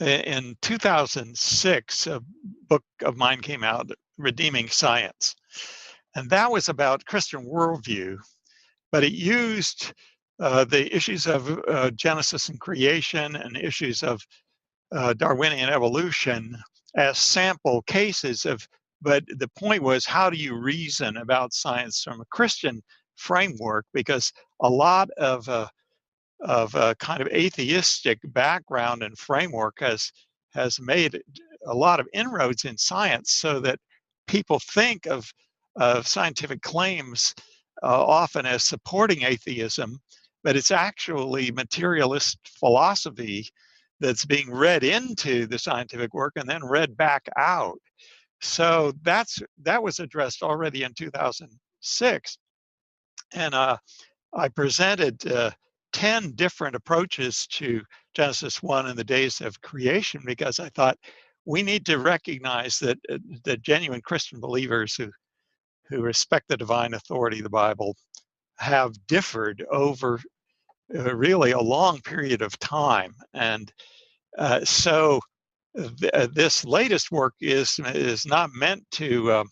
In 2006, a book of mine came out, Redeeming Science. And that was about Christian worldview, but it used the issues of Genesis and creation and issues of Darwinian evolution as sample cases of, but the point was, how do you reason about science from a Christian framework? Because a lot of a kind of atheistic background and framework has made a lot of inroads in science, so that people think of scientific claims often as supporting atheism, but it's actually materialist philosophy that's being read into the scientific work and then read back out. So that was addressed already in 2006, and I presented 10 different approaches to Genesis 1 and the days of creation, because I thought we need to recognize that the genuine Christian believers who respect the divine authority of the Bible have differed over really a long period of time. And so this latest work is not meant to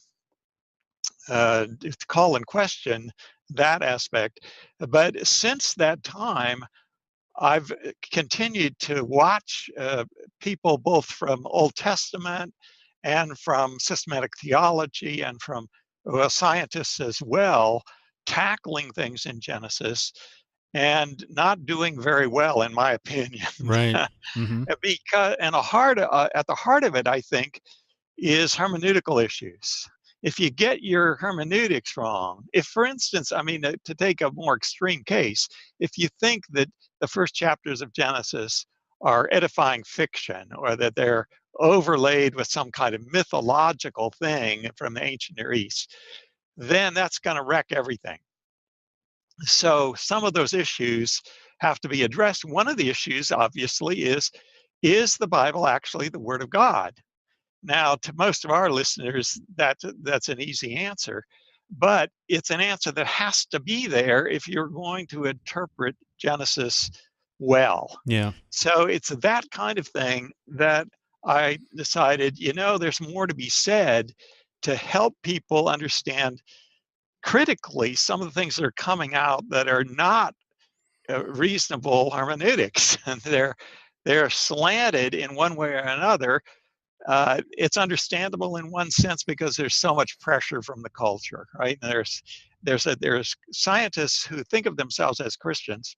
call in question that aspect. But since that time, I've continued to watch people both from Old Testament and from systematic theology and from scientists as well, tackling things in Genesis and not doing very well, in my opinion. Right. Mm-hmm. Because at the heart of it, I think, is hermeneutical issues. If you get your hermeneutics wrong, if, for instance, I mean, to take a more extreme case, if you think that the first chapters of Genesis are edifying fiction, or that they're overlaid with some kind of mythological thing from the ancient Near East, then that's going to wreck everything. So some of those issues have to be addressed. One of the issues, obviously, is the Bible actually the Word of God? Now, to most of our listeners, that's an easy answer, but it's an answer that has to be there if you're going to interpret Genesis well. Yeah. So it's that kind of thing that I decided, there's more to be said to help people understand critically some of the things that are coming out that are not reasonable hermeneutics, and they're slanted in one way or another. It's understandable in one sense because there's so much pressure from the culture, right? And there's scientists who think of themselves as Christians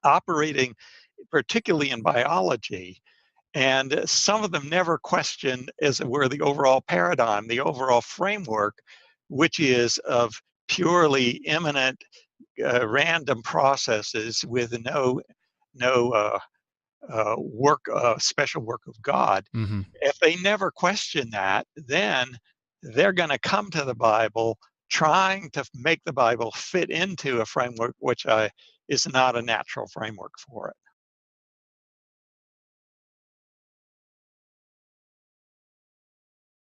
operating particularly in biology, and some of them never question, as it were, the overall paradigm, the overall framework, which is of purely immanent random processes with no special work of God. Mm-hmm. If they never question that, then they're going to come to the Bible trying to make the Bible fit into a framework which is not a natural framework for it.